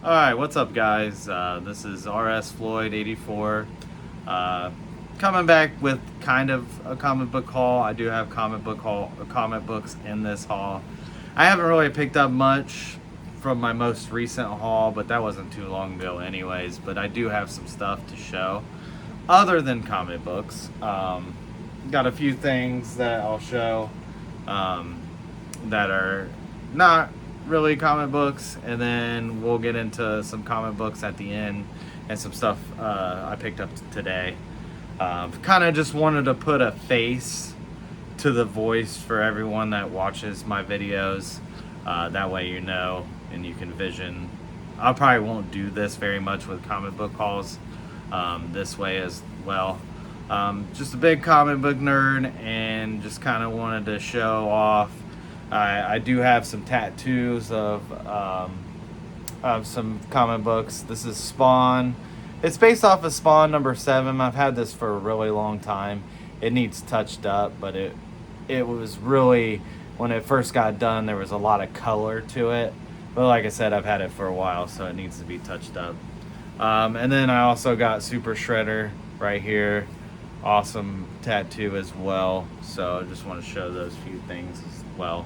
Alright, what's up guys? This is RS Floyd 84. Coming back with kind of a comic book haul. I do have comic books in this haul. I haven't really picked up much from my most recent haul, but that wasn't too long ago anyways. But I do have some stuff to show other than comic books. Got a few things that I'll show that are not really comic books, and then we'll get into some comic books at the end and some stuff I picked up today. Kind of just wanted to put a face to the voice for everyone that watches my videos. That way you know and you can vision. I probably won't do this very much with comic book hauls this way as well. Just a big comic book nerd and just kind of wanted to show off. I do have some tattoos of some comic books. This is Spawn. It's based off of Spawn #7. I've had this for a really long time. It needs touched up, but it was really, when it first got done, there was a lot of color to it. But like I said, I've had it for a while, so it needs to be touched up. And then I also got Super Shredder right here. Awesome tattoo as well. So I just want to show those few things as well.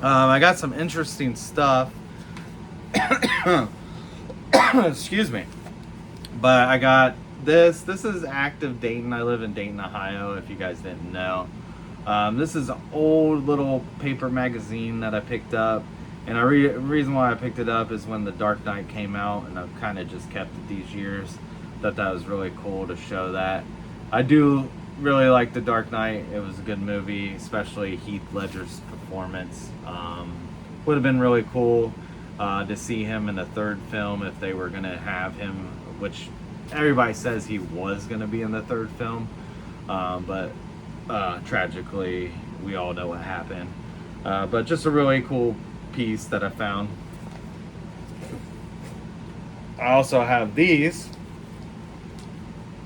I got some interesting stuff. Excuse me. But I got this. This is Active Dayton. I live in Dayton, Ohio, if you guys didn't know. This is an old little paper magazine that I picked up. And the reason why I picked it up is when The Dark Knight came out, and I've kind of just kept it these years. Thought that was really cool to show that. I do really like The Dark Knight. It was a good movie, especially Heath Ledger's performance. Would have been really cool to see him in the third film if they were going to have him, which everybody says he was going to be in the third film. But tragically, we all know what happened. But just a really cool piece that I found. I also have these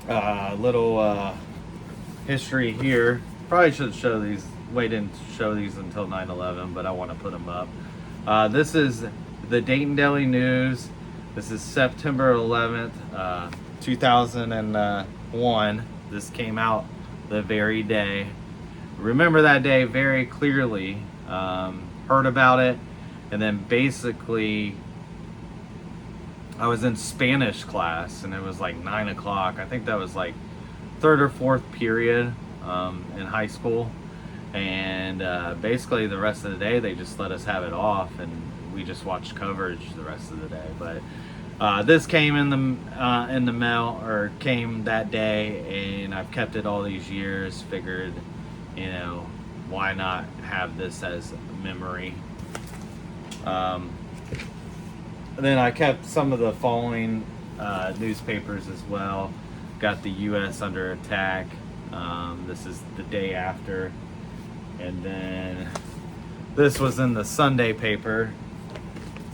little history here. Probably should show these. Didn't show these until 9/11, but I want to put them up. This is the Dayton Daily News. This is September 11th, 2001. This came out the very day. Remember that day very clearly. Heard about it, and then basically I was in Spanish class, and it was like 9 o'clock. I think that was like third or fourth period in high school. And basically the rest of the day they just let us have it off, and we just watched coverage the rest of the day. But this came in the mail, or came that day, and I've kept it all these years. Figured, why not have this as a memory. Then I kept some of the following newspapers as well. Got the U.S. Under Attack. This is the day after. And then this was in the Sunday paper,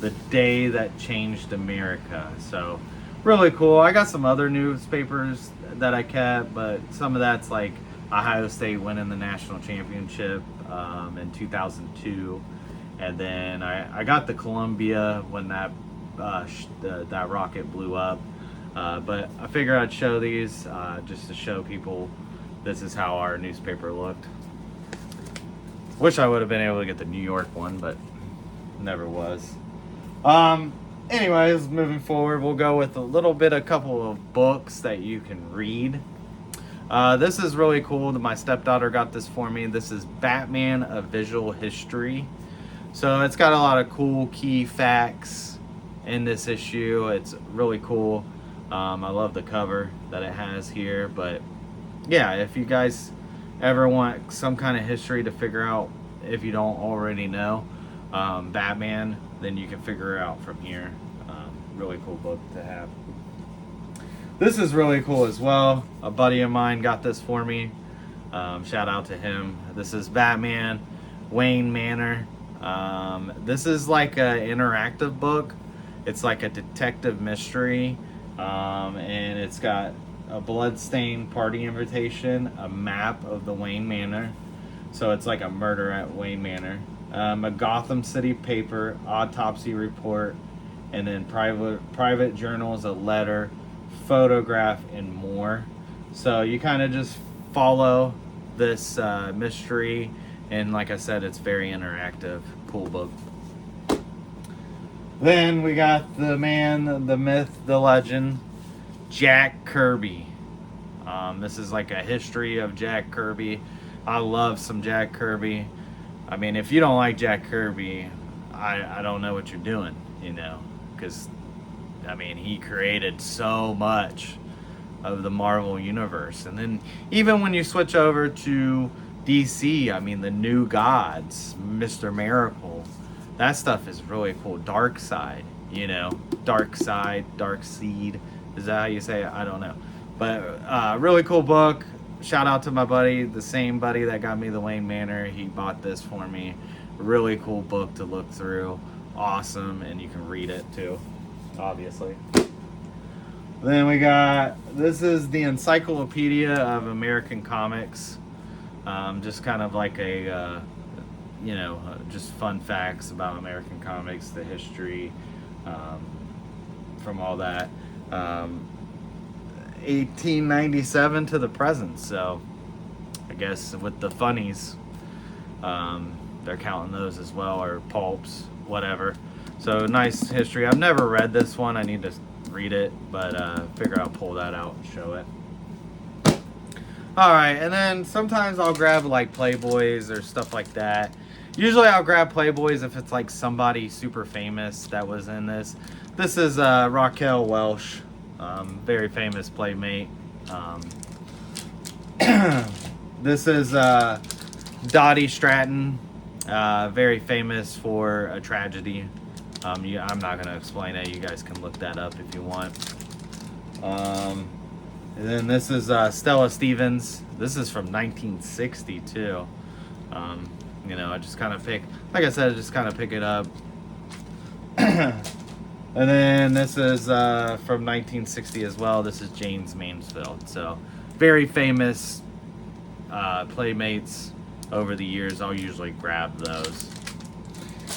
The Day That Changed America. So really cool. I got some other newspapers that I kept, but some of that's like Ohio State winning the national championship in 2002. And then I got the Columbia when that rocket blew up. But I figured I'd show these just to show people this is how our newspaper looked. Wish I would have been able to get the New York one, but never was. Anyways, moving forward, we'll go with a couple of books that you can read. This is really cool. My stepdaughter got this for me. This is Batman: A Visual History. So it's got a lot of cool key facts in this issue. It's really cool. I love the cover that it has here. But yeah, if you guys ever want some kind of history to figure out, if you don't already know Batman, then you can figure it out from here. Really cool book to have. This is really cool as well. A buddy of mine got this for me. Shout out to him. This is Batman, Wayne Manor. This is like an interactive book. It's like a detective mystery, and it's got a bloodstained party invitation, a map of the Wayne Manor. So it's like a murder at Wayne Manor. A Gotham City paper, autopsy report, and then private journals, a letter, photograph, and more. So you kind of just follow this mystery, and like I said, it's very interactive. Cool book. Then we got the man, the myth, the legend, Jack Kirby. This is like a history of Jack Kirby. I love some Jack Kirby. I mean, if you don't like Jack Kirby, I don't know what you're doing, you know, because, I mean, he created so much of the Marvel Universe. And then even when you switch over to DC, I mean, the New Gods, Mr. Miracle, that stuff is really cool. Dark Side, you know, Dark Side, Dark Seed. Is that how you say it? I don't know. But really cool book. Shout out to my buddy, the same buddy that got me the Wayne Manor. He bought this for me. Really cool book to look through. Awesome, and you can read it too, obviously. Then we got, this is the Encyclopedia of American Comics. Just kind of like a, you know, just fun facts about American comics, the history, from all that. 1897 to the present, so I guess with the funnies, they're counting those as well, or pulps, whatever. So nice history. I've never read this one. I need to read it, but figure I'll pull that out and show it. All right, and then sometimes I'll grab like Playboys or stuff like that. Usually I'll grab Playboys if it's like somebody super famous that was in this. This is Raquel Welch, very famous Playmate. This is Dottie Stratton, very famous for A Tragedy. I'm not going to explain it. You guys can look that up if you want. And then this is Stella Stevens. This is from 1962. You know, I just kind of pick, like I said, I just kind of pick it up. And then this is from 1960 as well. This is James Mansfield. So very famous Playmates over the years. I'll usually grab those.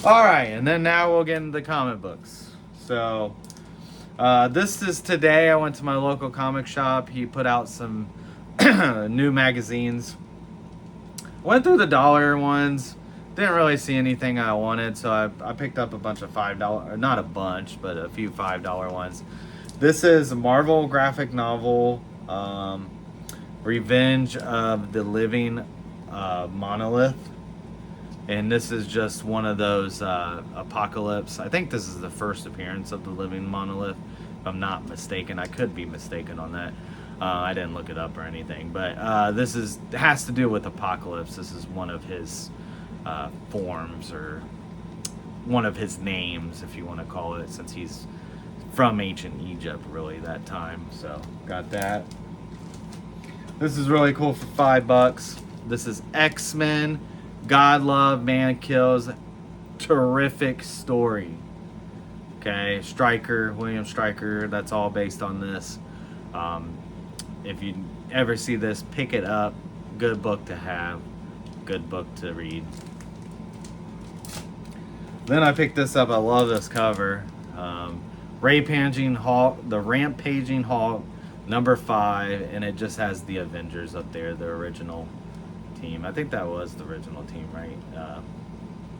All right, and then now we'll get into the comic books. So this is today. I went to my local comic shop. He put out some new magazines. Went through the dollar ones. Didn't really see anything I wanted, so I picked up a bunch of $5, not a bunch, but a few $5 ones. This is a Marvel graphic novel, Revenge of the Living Monolith. And this is just one of those Apocalypse. I think this is the first appearance of the Living Monolith, if I'm not mistaken. I could be mistaken on that. I didn't look it up or anything, but this has to do with Apocalypse. This is one of his forms, or one of his names, if you want to call it, since he's from ancient Egypt, really, that time. So got that. This is really cool for $5. This is X-Men, God Love, Man Kills. Terrific story. Okay, Stryker, William Stryker, that's all based on this. If you ever see this, pick it up. Good book to have. Good book to read. Then I picked this up. I love this cover. Rampaging Hulk, the Rampaging Hulk, #5, and it just has the Avengers up there, the original team. I think that was the original team, right?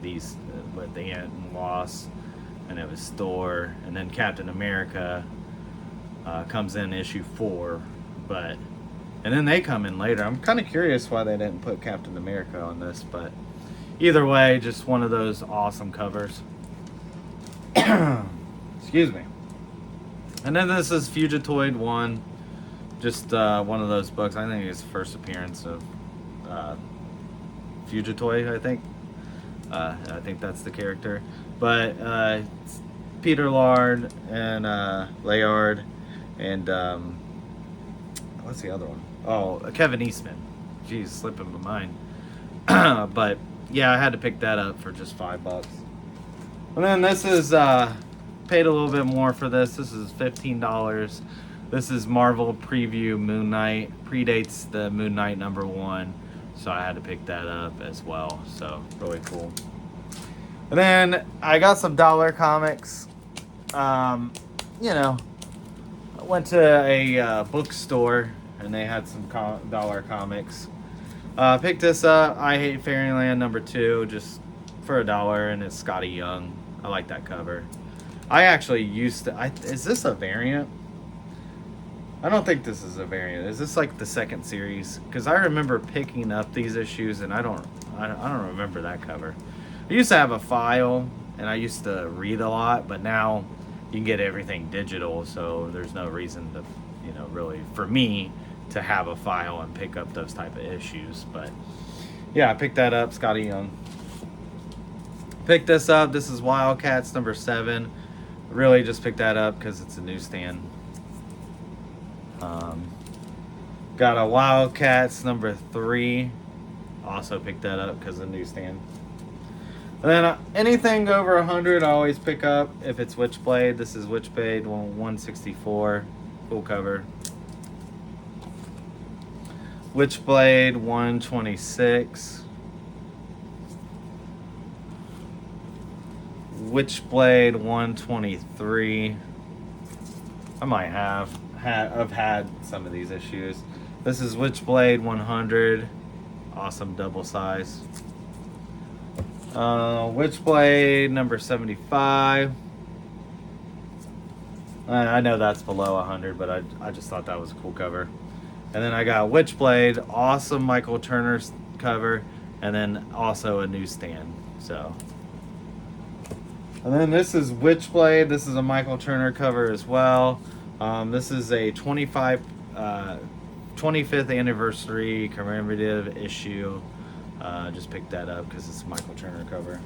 These with Ant and Wasp, and it was Thor, and then Captain America comes in issue 4, and then they come in later. I'm kind of curious why they didn't put Captain America on this, but either way, just one of those awesome covers. Excuse me. And then this is Fugitoid 1, just one of those books. I think it's the first appearance of Fugitoid, I think. I think that's the character. But it's Peter Laird and Layard and what's the other one? Oh, Kevin Eastman. Jeez, slipping my mind. But yeah, I had to pick that up for just $5. And then this is paid a little bit more for this. This is $15. This is Marvel Preview Moon Knight. Predates the Moon Knight #1, so I had to pick that up as well. So really cool. And then I got some dollar comics. you know, I went to a bookstore and they had some dollar comics. Picked this up. I Hate Fairyland #2, just for $1, and it's Scotty Young. I like that cover. I actually used to. Is this a variant? I don't think this is a variant. Is this like the second series? Because I remember picking up these issues, and I don't remember that cover. I used to have a file, and I used to read a lot, but now you can get everything digital, so there's no reason to, really for me to have a file and pick up those type of issues. But yeah, I picked that up. Scotty Young. Picked this up. This is Wildcats #7. Really just picked that up because it's a newsstand. Got a Wildcats #3. Also picked that up because of the newsstand. And then anything over 100, I always pick up if it's Witchblade. This is Witchblade 164. Cool cover. Witchblade 126. Witchblade 123. I might have had some of these issues. This is Witchblade 100. Awesome double size. Witchblade #75. I know that's below 100, but I just thought that was a cool cover. And then I got Witchblade, awesome Michael Turner's cover, and then also a newsstand. So, and then this is Witchblade. This is a Michael Turner cover as well. This is a 25th anniversary commemorative issue. Just picked that up because it's a Michael Turner cover.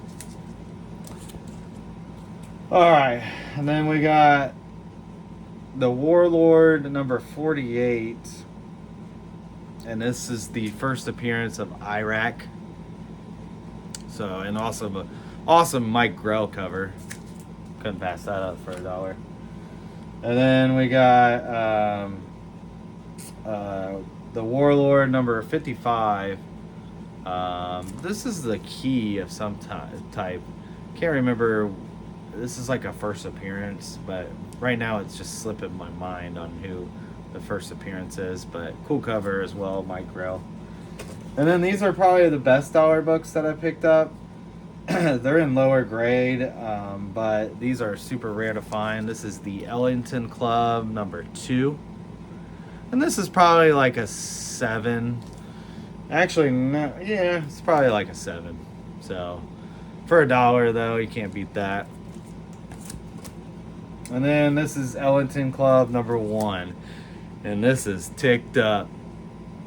All right, and then we got the Warlord #48, and this is the first appearance of Iraq. So, and also the awesome Mike Grell cover. Couldn't pass that up for $1. And then we got the Warlord #55. This is the key of some type. Can't remember. This is like a first appearance, but right now it's just slipping my mind on who the first appearance is. But cool cover as well, Mike Grell. And then these are probably the best dollar books that I picked up. They're in lower grade, but these are super rare to find. This is the Ellington Club #2. And this is probably like a 7. Actually, no, yeah, it's probably like a 7. So, for $1 though, you can't beat that. And then this is Ellington Club #1. And this is ticked up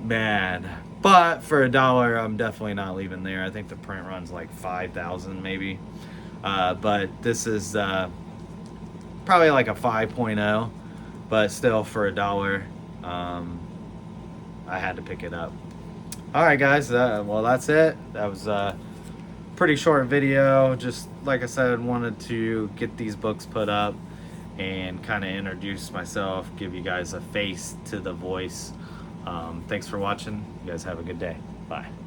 bad. But for $1, I'm definitely not leaving there. I think the print run's like 5,000 maybe. But this is probably like a 5.0. But still, for $1, I had to pick it up. Alright guys, well that's it. That was a pretty short video. Just like I said, wanted to get these books put up and kind of introduce myself, give you guys a face to the voice. Thanks for watching. You guys have a good day. Bye.